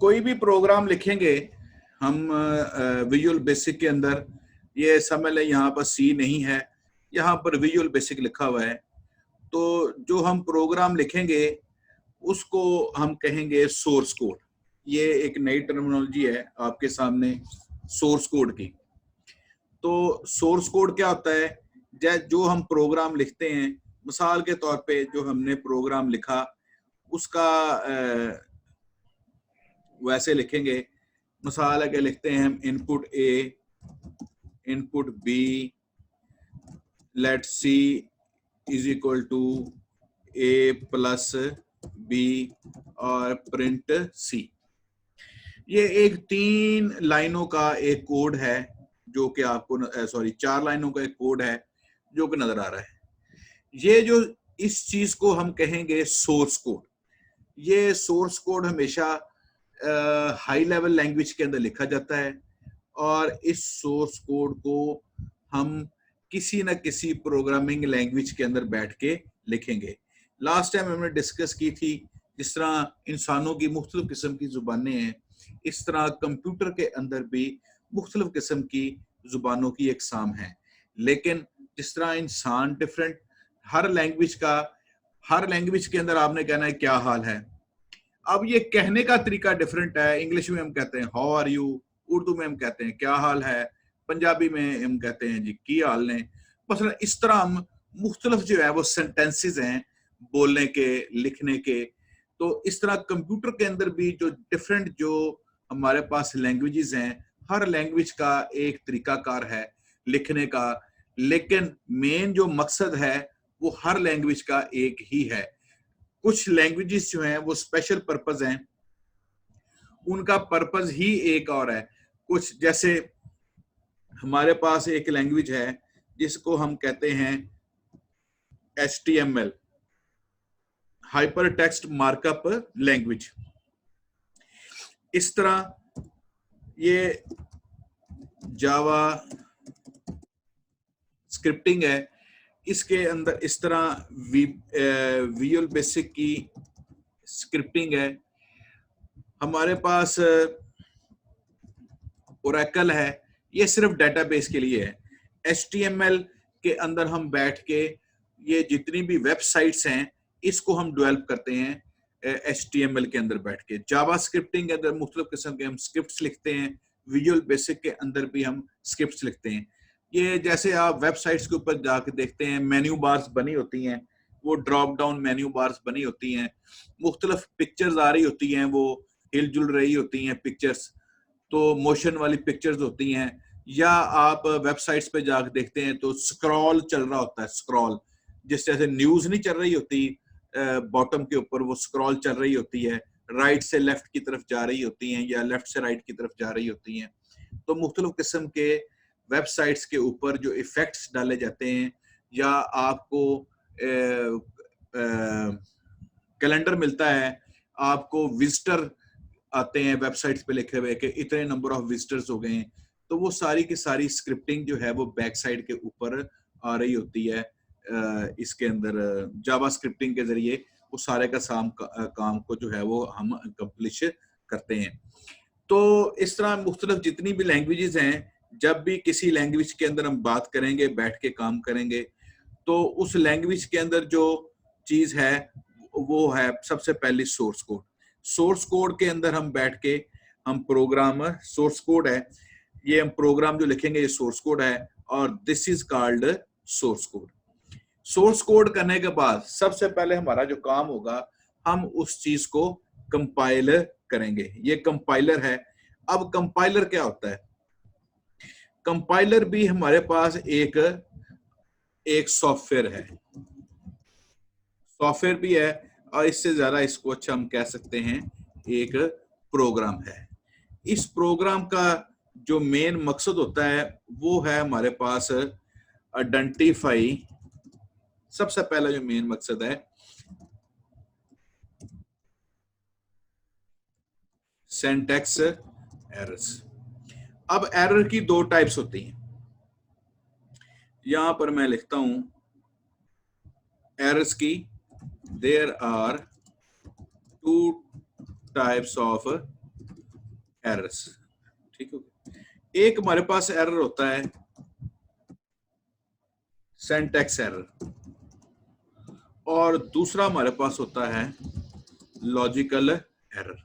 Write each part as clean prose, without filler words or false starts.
कोई भी प्रोग्राम लिखेंगे हम विजुअल बेसिक के अंदर, ये समझ लें यहाँ पर सी नहीं है, यहाँ पर विजुअल बेसिक लिखा हुआ है। तो जो हम प्रोग्राम लिखेंगे उसको हम कहेंगे सोर्स कोड। ये एक नई टर्मिनोलॉजी है आपके सामने सोर्स कोड की। तो सोर्स कोड क्या होता है? जो हम प्रोग्राम लिखते हैं, मिसाल के तौर पे जो हमने प्रोग्राम लिखा उसका वैसे लिखेंगे। मिसाल है कि लिखते हैं हम input A, input B, let C is equal to A plus B और प्रिंट सी। ये एक 3 लाइनों का एक कोड है जो कि आपको 4 लाइनों का एक कोड है जो कि नजर आ रहा है। ये जो इस चीज को हम कहेंगे सोर्स कोड। ये सोर्स कोड हमेशा हाई लेवल लैंग्वेज के अंदर लिखा जाता है और इस सोर्स कोड को हम किसी न किसी प्रोग्रामिंग लैंग्वेज के अंदर बैठ के लिखेंगे। लास्ट टाइम हमने डिस्कस की थी, जिस तरह इंसानों की मुख्तलिफ किस्म की जुबानें हैं, इस तरह कंप्यूटर के अंदर भी मुख्तलिफ किस्म की जुबानों की इकसाम है। लेकिन जिस तरह इंसान डिफरेंट, हर लैंग्वेज के अंदर आपने कहना है क्या हाल है। अब ये कहने का तरीका डिफरेंट है। इंग्लिश में हम कहते हैं हाउ आर यू, उर्दू में हम कहते हैं क्या हाल है, पंजाबी में हम कहते हैं जी की हाल ने। मसलन इस तरह हम मुख्तलिफ जो है वो सेंटेंसेस हैं बोलने के, लिखने के। तो इस तरह कंप्यूटर के अंदर भी जो डिफरेंट जो हमारे पास लैंग्वेजेस हैं, हर लैंग्वेज का एक तरीकाकार है लिखने का, लेकिन मेन जो मकसद है वो हर लैंग्वेज का एक ही है। कुछ लैंग्वेजेस जो हैं वो स्पेशल पर्पस हैं, उनका पर्पस ही एक और है। कुछ जैसे हमारे पास एक लैंग्वेज है जिसको हम कहते हैं HTML, hyper text markup language. इस तरह ये जावा स्क्रिप्टिंग है, इसके अंदर इस तरह विजुअल बेसिक की स्क्रिप्टिंग है। हमारे पास ओरेकल है, ये सिर्फ डेटाबेस के लिए है। HTML के अंदर हम बैठ के ये जितनी भी वेबसाइट्स हैं इसको हम डेवलप करते हैं HTML के अंदर बैठ के। जावा स्क्रिप्टिंग के अंदर मुख्तलिफ किस्म के हम स्क्रिप्ट्स लिखते हैं, विजुअल बेसिक के अंदर भी हम स्क्रिप्ट्स लिखते हैं। ये जैसे आप वेबसाइट्स के ऊपर जाके देखते हैं मेन्यू बार्स बनी होती हैं, वो ड्रॉप डाउन मेन्यू बार्स बनी होती हैं, मुख्तलिफ पिक्चर्स आ रही होती हैं, वो हिलजुल रही होती हैं पिक्चर्स, तो मोशन वाली पिक्चर्स होती हैं। या आप वेबसाइट्स पे जाकर देखते हैं तो स्क्रॉल चल रहा होता है, स्क्रॉल जिस तरह से न्यूज नहीं चल रही होती बॉटम के ऊपर, वो स्क्रॉल चल रही होती है, राइट से लेफ्ट की तरफ जा रही होती हैं या लेफ्ट से राइट की तरफ जा रही होती हैं। तो मुख्तलिफ किस्म के वेबसाइट्स के ऊपर जो इफेक्ट्स डाले जाते हैं, या आपको कैलेंडर मिलता है, आपको विजिटर आते हैं वेबसाइट्स पे लिखे हुए कि इतने नंबर ऑफ विजिटर्स हो गए हैं, तो वो सारी की सारी स्क्रिप्टिंग जो है वो बैक साइड के ऊपर आ रही होती है। इसके अंदर जावा स्क्रिप्टिंग के जरिए वो सारे का काम को जो है वो हम अकम्प्लिश करते हैं। तो इस तरह मुख्तलिफ जितनी भी लैंग्वेजेस हैं, जब भी किसी लैंग्वेज के अंदर हम बात करेंगे, बैठ के काम करेंगे, तो उस लैंग्वेज के अंदर जो चीज है वो है सबसे पहले सोर्स कोड। सोर्स कोड के अंदर हम बैठ के हम प्रोग्राम, सोर्स कोड है ये, हम प्रोग्राम जो लिखेंगे ये सोर्स कोड है और this is called source code. Source code करने के बाद सबसे पहले हमारा जो काम होगा, हम उस चीज को कंपाइल करेंगे। ये कंपाइलर है। अब कंपाइलर क्या होता है? कंपाइलर भी हमारे पास एक सॉफ्टवेयर है, सॉफ्टवेयर भी है, और इससे ज्यादा इसको अच्छा हम कह सकते हैं एक प्रोग्राम है। इस प्रोग्राम का जो मेन मकसद होता है वो है हमारे पास आइडेंटिफाई। सबसे पहला जो मेन मकसद है सिंटैक्स एरर्स। अब एरर की दो टाइप्स होती हैं, यहां पर मैं लिखता हूं एरर्स की, there are two types of errors. ठीक है, एक हमारे पास एरर होता है सिंटैक्स एरर, और दूसरा हमारे पास होता है लॉजिकल एरर।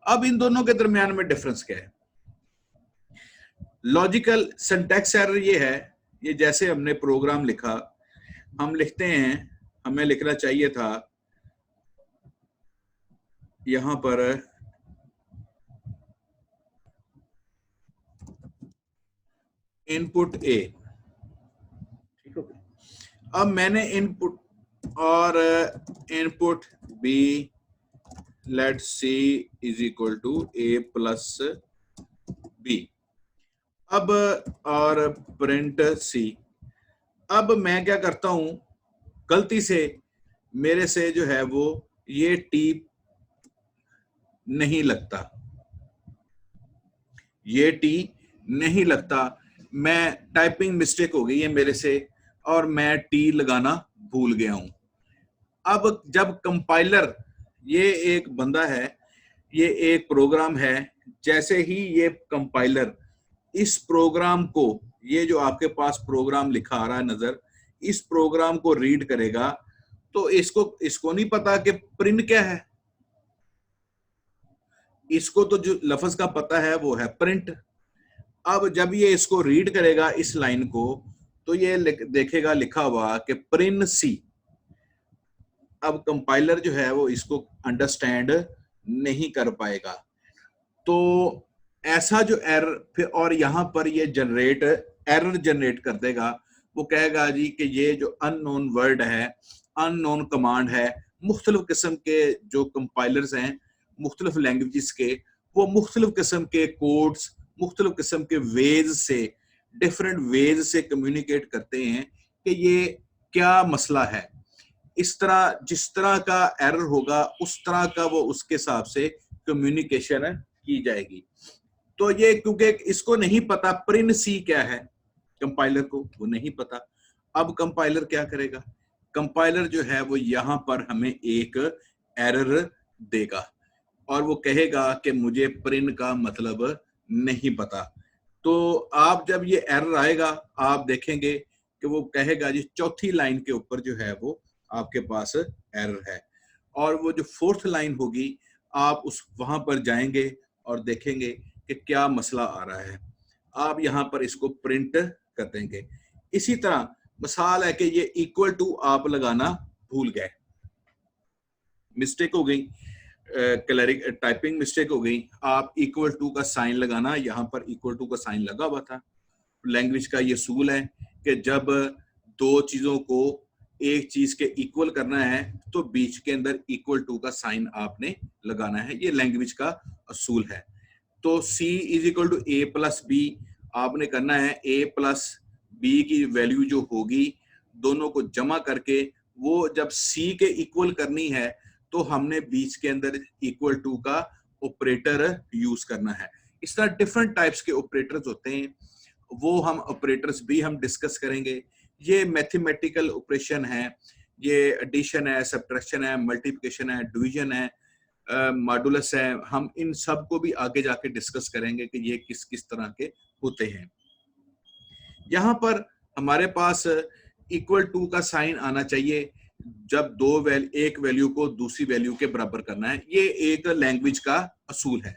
अब इन दोनों के दरमियान में डिफरेंस क्या है? लॉजिकल सिंटैक्स एरर ये है, ये जैसे हमने प्रोग्राम लिखा, हम लिखते हैं, हमें लिखना चाहिए था यहां पर इनपुट ए, ठीक है, अब मैंने इनपुट और input B let C is equal to A plus B, अब और प्रिंट सी। अब मैं क्या करता हूं, गलती से मेरे से जो है वो ये टी नहीं लगता, ये टी नहीं लगता, मैं टाइपिंग मिस्टेक हो गई है मेरे से और मैं टी लगाना भूल गया हूं। अब जब कंपाइलर, ये एक बंदा है, ये एक प्रोग्राम है, जैसे ही ये कंपाइलर इस प्रोग्राम को, ये जो आपके पास प्रोग्राम लिखा आ रहा है नजर, इस प्रोग्राम को रीड करेगा तो इसको नहीं पता कि प्रिंट क्या है, इसको तो जो लफ्ज का पता है वो है प्रिंट। अब जब ये इसको रीड करेगा इस लाइन को, तो ये देखेगा लिखा हुआ कि प्रिंट सी। अब कंपाइलर जो है वो इसको अंडरस्टैंड नहीं कर पाएगा, तो ऐसा जो एरर फिर, और यहां पर ये एरर जनरेट कर देगा, वो कहेगा जी कि ये जो अननोन वर्ड है, अननोन कमांड है, मुख्तलिफ किस्म के जो कंपाइलर्स हैं मुख्तलिफ लैंग्वेजेस के, वो मुख्तलिफ किस्म के कोड्स, मुख्तलिफ किस्म के वेज से, डिफरेंट वेज से कम्युनिकेट करते हैं कि ये क्या मसला है। इस तरह जिस तरह का एरर होगा उस तरह का वो उसके हिसाब से कम्युनिकेशन की जाएगी। तो ये क्योंकि इसको नहीं पता प्रिंट सी क्या है, कंपाइलर को वो नहीं पता, अब कंपाइलर क्या करेगा, कंपाइलर जो है वो यहां पर हमें एक एरर देगा और वो कहेगा कि मुझे प्रिंट का मतलब नहीं पता। तो आप जब ये एरर आएगा आप देखेंगे कि वो कहेगा जी चौथी लाइन के ऊपर जो है वो आपके पास एरर है, और वो जो फोर्थ लाइन होगी आप उस वहां पर जाएंगे और देखेंगे कि क्या मसला आ रहा है, आप यहां पर इसको प्रिंट कर देंगे। इसी तरह मिसाल है कि ये इक्वल टू आप लगाना भूल गए, मिस्टेक हो गई, टाइपिंग मिस्टेक हो गई, आप इक्वल टू का साइन लगाना, यहां पर इक्वल टू का साइन लगा हुआ था। लैंग्वेज का ये सूल है कि जब दो चीजों को एक चीज के इक्वल करना है तो बीच के अंदर इक्वल टू का साइन आपने लगाना है, ये लैंग्वेज का असूल है। तो C is equal to A plus B आपने करना है, ए प्लस बी की वैल्यू जो होगी दोनों को जमा करके वो जब C के इक्वल करनी है तो हमने बीच के अंदर इक्वल टू का ऑपरेटर यूज करना है। इस तरह डिफरेंट टाइप्स के ऑपरेटर्स होते हैं, वो हम ऑपरेटर्स भी हम डिस्कस करेंगे। ये मैथमेटिकल ऑपरेशन है, ये एडिशन है, सब्ट्रैक्शन है, मल्टीप्लिकेशन है, डिवीजन है, मॉडुलस है, हम इन सब को भी आगे जाके डिस्कस करेंगे कि ये किस किस तरह के होते हैं। यहाँ पर हमारे पास इक्वल टू का साइन आना चाहिए जब एक वैल्यू को दूसरी वैल्यू के बराबर करना है, ये एक लैंग्वेज का असूल है।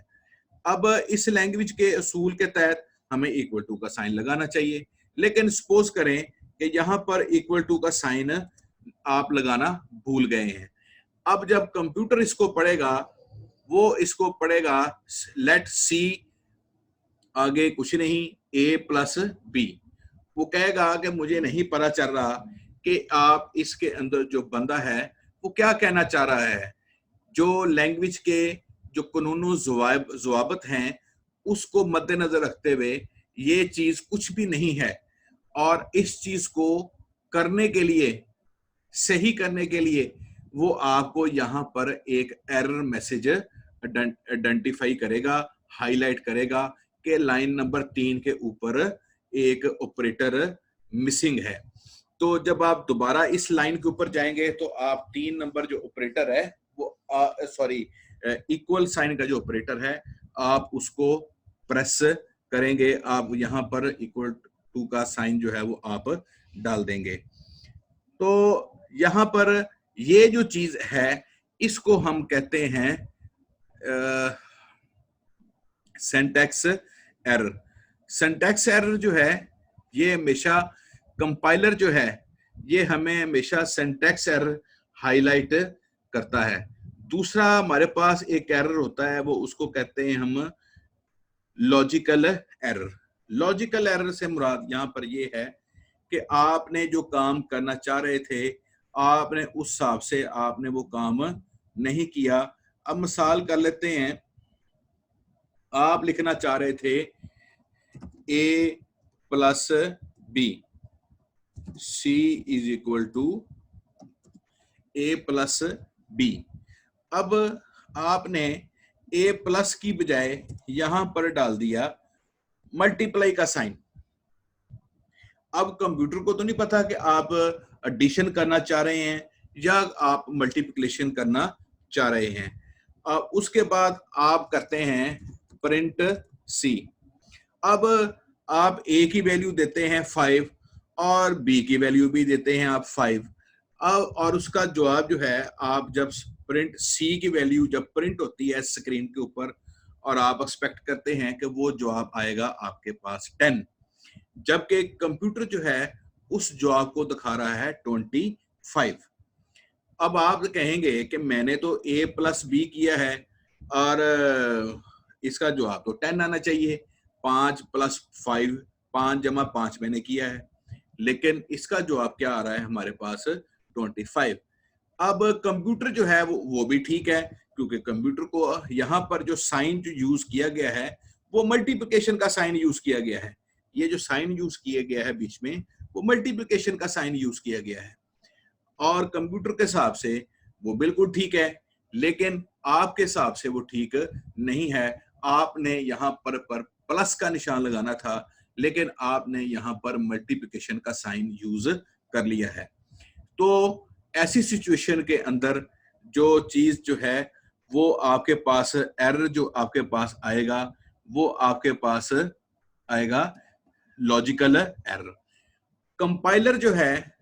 अब इस लैंग्वेज के असूल के तहत हमें इक्वल टू का साइन लगाना चाहिए, लेकिन सपोज करें कि यहाँ पर इक्वल टू का साइन आप लगाना भूल गए हैं। अब जब कंप्यूटर इसको पढ़ेगा, वो इसको पढ़ेगा लेट सी, आगे कुछ नहीं, ए प्लस बी, वो कहेगा कि मुझे नहीं पता चल रहा कि आप इसके अंदर जो बंदा है वो क्या कहना चाह रहा है। जो लैंग्वेज के जो कानून ज़वाबित हैं उसको मद्देनजर रखते हुए ये चीज कुछ भी नहीं है, और इस चीज को करने के लिए, सही करने के लिए वो आपको यहाँ पर एक एरर मैसेज आइडेंटिफाई करेगा, हाईलाइट करेगा कि लाइन नंबर 3 के ऊपर एक ऑपरेटर मिसिंग है। तो जब आप दोबारा इस लाइन के ऊपर जाएंगे तो आप 3 नंबर जो ऑपरेटर है वो इक्वल साइन का जो ऑपरेटर है आप उसको प्रेस करेंगे, आप यहाँ पर इक्वल टू का साइन जो है वो आप डाल देंगे। तो यहाँ पर ये जो चीज है इसको हम कहते हैं सिंटैक्स एरर। सिंटैक्स एरर जो है ये हमेशा कंपाइलर जो है ये हमें हमेशा सिंटैक्स एरर हाईलाइट करता है। दूसरा हमारे पास एक एरर होता है वो उसको कहते हैं हम लॉजिकल एरर। लॉजिकल एरर से मुराद यहाँ पर ये है कि आपने जो काम करना चाह रहे थे आपने उस हिसाब से आपने वो काम नहीं किया। अब मिसाल कर लेते हैं, आप लिखना चाह रहे थे a plus B, c is equal to a plus B. अब आपने a प्लस की बजाय यहां पर डाल दिया मल्टीप्लाई का साइन। अब कंप्यूटर को तो नहीं पता कि आप एडिशन करना चाह रहे हैं या आप मल्टीप्लिकेशन करना चाह रहे हैं। अब उसके बाद आप करते हैं प्रिंट सी। अब आप a की वैल्यू देते हैं 5 और b की वैल्यू भी देते हैं आप 5। अब और उसका जवाब जो है आप जब प्रिंट c की वैल्यू जब प्रिंट होती है स्क्रीन के ऊपर और आप एक्सपेक्ट करते हैं कि वो जवाब आएगा आपके पास 10, जबकि कंप्यूटर जो है उस जवाब को दिखा रहा है 25। अब आप कहेंगे कि मैंने तो a प्लस बी किया है और इसका जवाब तो 10 आना चाहिए, 5 प्लस 5, 5 जमा 5 मैंने किया है, लेकिन इसका जवाब क्या आ रहा है हमारे पास 25। अब कंप्यूटर जो है वो भी ठीक है क्योंकि कंप्यूटर को यहाँ पर जो साइन जो यूज किया गया है वो मल्टीप्लिकेशन का साइन यूज किया गया है। ये जो साइन यूज किया गया है बीच में वो मल्टीप्लिकेशन का साइन यूज किया गया है और कंप्यूटर के हिसाब से वो बिल्कुल ठीक है, लेकिन आपके हिसाब से वो ठीक नहीं है। आपने यहाँ पर प्लस का निशान लगाना था लेकिन आपने यहाँ पर मल्टीप्लिकेशन का साइन यूज कर लिया है। तो ऐसी सिचुएशन के अंदर जो चीज जो है वो आपके पास एरर जो आपके पास आएगा वो आपके पास आएगा लॉजिकल एरर। कंपाइलर जो है,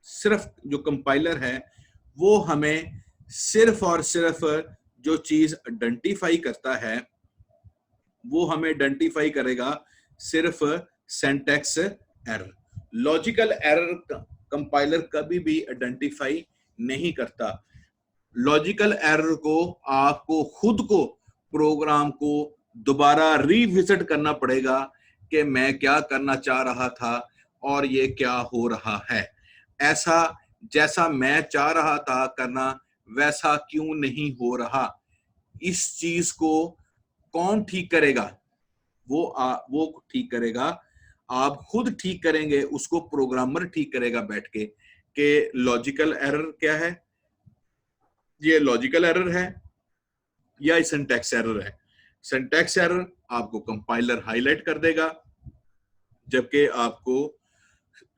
सिर्फ जो कंपाइलर है वो हमें सिर्फ और सिर्फ जो चीज आइडेंटिफाई करता है वो हमें आइडेंटिफाई करेगा सिर्फ syntax error. Logical error compiler कभी भी आइडेंटिफाई नहीं करता। लॉजिकल एरर को आपको खुद को प्रोग्राम को दोबारा रिविजिट करना पड़ेगा कि मैं क्या करना चाह रहा था और ये क्या हो रहा है, ऐसा जैसा मैं चाह रहा था करना वैसा क्यों नहीं हो रहा, इस चीज को कौन ठीक करेगा? वो ठीक करेगा, आप खुद ठीक करेंगे, उसको प्रोग्रामर ठीक करेगा बैठ के कि लॉजिकल एरर क्या है, ये लॉजिकल एरर है या सिंटैक्स एरर है। सिंटैक्स एरर आपको कंपाइलर हाईलाइट कर देगा, जबकि आपको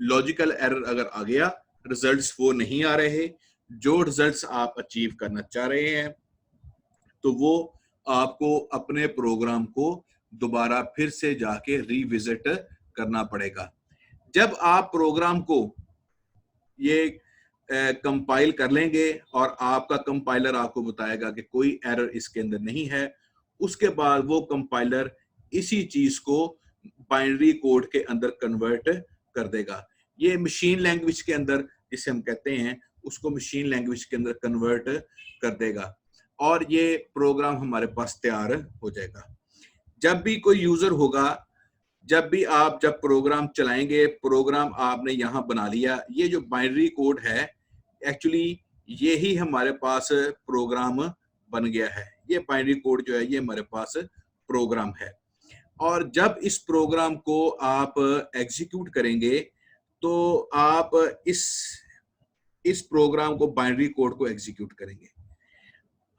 लॉजिकल एरर अगर आ गया, रिजल्ट्स वो नहीं आ रहे जो रिजल्ट्स आप अचीव करना चाह रहे हैं, तो वो आपको अपने प्रोग्राम को दोबारा फिर से जाके रिविजिट करना पड़ेगा। जब आप प्रोग्राम को ये कंपाइल कर लेंगे और आपका कंपाइलर आपको बताएगा कि कोई एरर इसके अंदर नहीं है, उसके बाद वो कंपाइलर इसी चीज को बाइनरी कोड के अंदर कन्वर्ट कर देगा। ये मशीन लैंग्वेज के अंदर जिसे हम कहते हैं उसको मशीन लैंग्वेज के अंदर कन्वर्ट कर देगा और ये प्रोग्राम हमारे पास तैयार हो जाएगा। जब भी कोई यूजर होगा, जब भी आप जब प्रोग्राम चलाएंगे, प्रोग्राम आपने यहाँ बना लिया, ये जो बाइनरी कोड है एक्चुअली ये ही हमारे पास प्रोग्राम बन गया है। ये बाइनरी कोड जो है ये हमारे पास प्रोग्राम है और जब इस प्रोग्राम को आप एग्जीक्यूट करेंगे तो आप इस प्रोग्राम को बाइनरी कोड को एग्जीक्यूट करेंगे।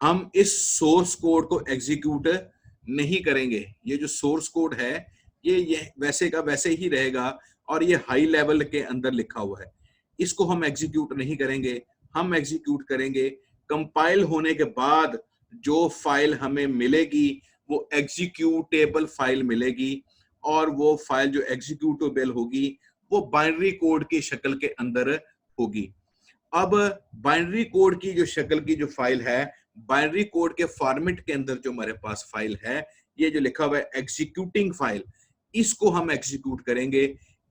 हम इस सोर्स कोड को एग्जीक्यूट नहीं करेंगे। ये जो सोर्स कोड है ये वैसे का वैसे ही रहेगा और ये हाई लेवल के अंदर लिखा हुआ है, इसको हम एग्जीक्यूट नहीं करेंगे। हम एग्जीक्यूट करेंगे कंपाइल होने के बाद जो फाइल हमें मिलेगी वो एग्जीक्यूटेबल फाइल मिलेगी, और वो फाइल जो एग्जीक्यूटेबल होगी वो बाइनरी कोड की शक्ल के अंदर होगी। अब बाइनरी कोड की जो शक्ल की जो फाइल है, बाइनरी कोड के फॉर्मेट के अंदर जो हमारे पास फाइल है, ये जो लिखा हुआ है एग्जीक्यूटिंग फाइल, इसको हम एग्जीक्यूट करेंगे।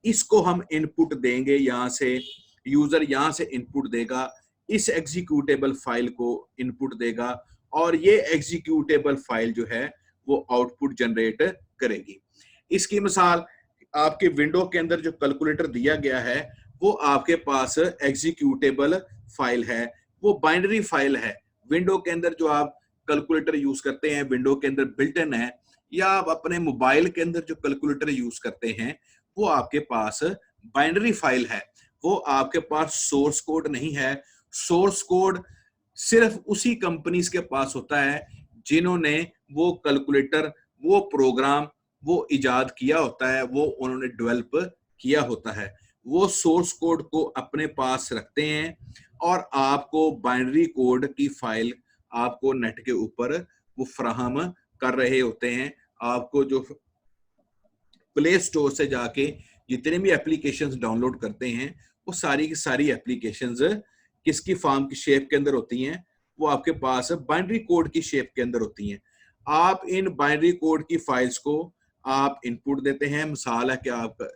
इसको हम इनपुट देंगे, यहां से यूजर यहां से इनपुट देगा, इस एग्जीक्यूटेबल फाइल को इनपुट देगा और ये एग्जीक्यूटेबल फाइल जो है वो आउटपुट जनरेट करेगी। इसकी मिसाल आपके विंडो के अंदर जो कैलकुलेटर दिया गया है वो आपके पास एग्जीक्यूटेबल फाइल है, वो बाइनरी फाइल है। विंडो के अंदर जो आप कैलकुलेटर यूज करते हैं विंडो के अंदर बिल्ट इन है, या आप अपने मोबाइल के अंदर जो कैलकुलेटर यूज करते हैं वो आपके पास बाइनरी फाइल है, वो आपके पास सोर्स कोड नहीं है। सोर्स कोड सिर्फ उसी कंपनीज के पास होता है जिन्होंने वो कैलकुलेटर, वो प्रोग्राम, वो इजाद किया होता है, वो उन्होंने डेवलप किया होता है। वो सोर्स कोड को अपने पास रखते हैं और आपको बाइनरी कोड की फाइल आपको नेट के ऊपर वो फराहम कर रहे होते हैं। आपको जो प्ले स्टोर से जाके जितने भी एप्लीकेशंस डाउनलोड करते हैं वो सारी की सारी एप्लीकेशंस किसकी फॉर्म की शेप के अंदर होती हैं, वो आपके पास बाइनरी कोड की शेप के अंदर होती हैं। आप इन बाइनरी कोड की फाइल्स को आप इनपुट देते हैं। मिसाल है कि आप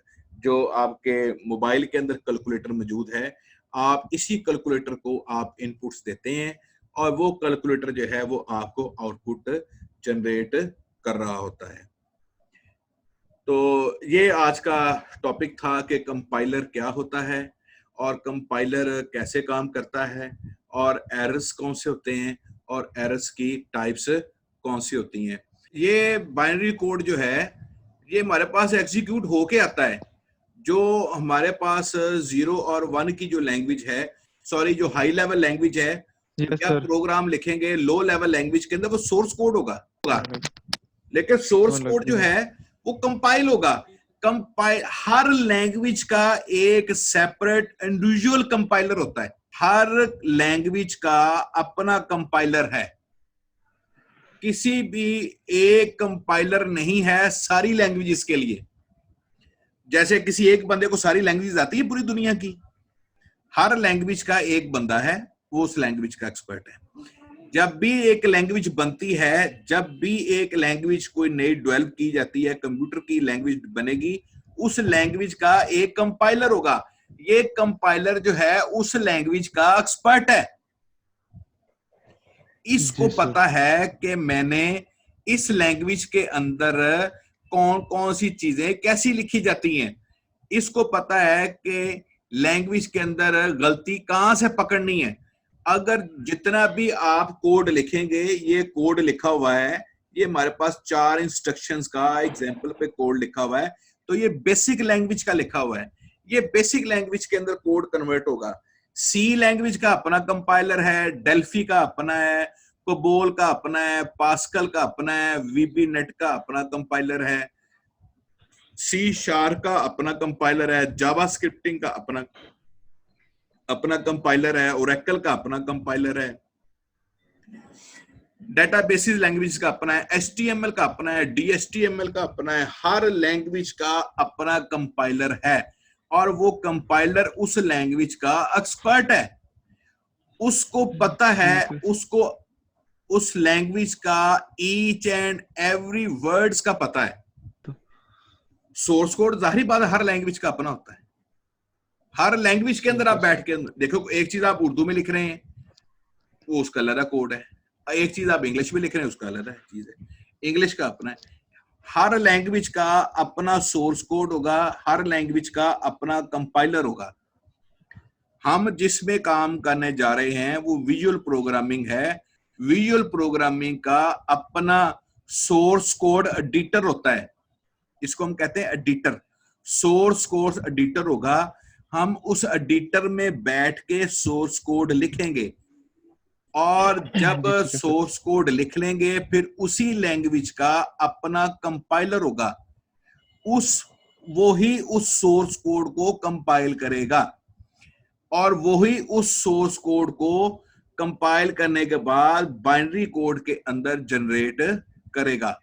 जो आपके मोबाइल के अंदर कैलकुलेटर मौजूद है, आप इसी कैलकुलेटर को आप इनपुट्स देते हैं और वो कैलकुलेटर जो है वो आपको आउटपुट जनरेट कर रहा होता है। तो ये आज का टॉपिक था कि कंपाइलर क्या होता है और कंपाइलर कैसे काम करता है और एरर्स कौन से होते हैं और एरर्स की टाइप्स कौन सी होती हैं। ये बाइनरी कोड जो है ये हमारे पास एग्जीक्यूट होके आता है। जो हमारे पास 0 और 1 की जो लैंग्वेज है, सॉरी जो हाई लेवल लैंग्वेज है, क्या प्रोग्राम लिखेंगे लो लेवल लैंग्वेज के अंदर वो सोर्स कोड होगा, लेकिन सोर्स कोड जो है वो कंपाइल होगा। कंपाइल हर लैंग्वेज का एक सेपरेट इंडिविजुअल कंपाइलर होता है, हर लैंग्वेज का अपना कंपाइलर है। किसी भी एक कंपाइलर नहीं है सारी लैंग्वेजेस के लिए। जैसे किसी एक बंदे को सारी लैंग्वेज आती है पूरी दुनिया की, हर लैंग्वेज का एक बंदा है वो उस लैंग्वेज का एक्सपर्ट है। जब भी एक लैंग्वेज बनती है, जब भी एक लैंग्वेज कोई नई डेवलप की जाती है, कंप्यूटर की लैंग्वेज बनेगी, उस लैंग्वेज का एक कंपाइलर होगा। ये कंपाइलर जो है उस लैंग्वेज का एक्सपर्ट है। इसको पता है कि मैंने इस लैंग्वेज के अंदर कौन कौन सी चीजें कैसी लिखी जाती हैं। इसको पता है कि लैंग्वेज के अंदर गलती कहां से पकड़नी है। अगर जितना भी आप कोड लिखेंगे, ये कोड लिखा हुआ है, ये हमारे पास 4 इंस्ट्रक्शंस का एग्जांपल पे कोड लिखा हुआ है, तो ये बेसिक लैंग्वेज का लिखा हुआ है। ये बेसिक लैंग्वेज के अंदर कोड कन्वर्ट होगा। सी लैंग्वेज का अपना कंपाइलर है, डेल्फी का अपना है, कोबोल का अपना है, पास्कल का अपना है, वीबी नेट का अपना कंपाइलर है, सी शार्प का अपना कंपाइलर है, जावा स्क्रिप्टिंग का अपना कंपाइलर है, ओरेकल का अपना कंपाइलर है, डेटाबेसिस लैंग्वेज का अपना है, एचटीएमएल का अपना है, डीएचटीएमएल का अपना है। हर लैंग्वेज का अपना कंपाइलर है और वो कंपाइलर उस लैंग्वेज का एक्सपर्ट है। उसको पता है, उसको उस लैंग्वेज का ईच एंड एवरी वर्ड्स का पता है। सोर्स कोड जाहिर बात है हर लैंग्वेज का अपना होता है। हर लैंग्वेज के अंदर आप बैठ के देखो, एक चीज आप उर्दू में लिख रहे हैं वो उसका अलग कोड है, एक चीज आप इंग्लिश में लिख रहे हैं उसका अलग चीज है, इंग्लिश का अपना है। हर लैंग्वेज का अपना सोर्स कोड होगा, हर लैंग्वेज का अपना कंपाइलर होगा। हम जिसमें काम करने जा रहे हैं वो विजुअल प्रोग्रामिंग है। विजुअल प्रोग्रामिंग का अपना सोर्स कोड एडिटर होता है, इसको हम कहते हैं एडिटर। सोर्स कोड एडिटर होगा, हम उस एडिटर में बैठ के सोर्स कोड लिखेंगे। और जब जी ठीक है सर। सोर्स कोड लिख लेंगे फिर उसी लैंग्वेज का अपना कंपाइलर होगा, वही उस सोर्स कोड को कंपाइल करेगा और वही उस सोर्स कोड को कंपाइल करने के बाद बाइनरी कोड के अंदर जनरेट करेगा।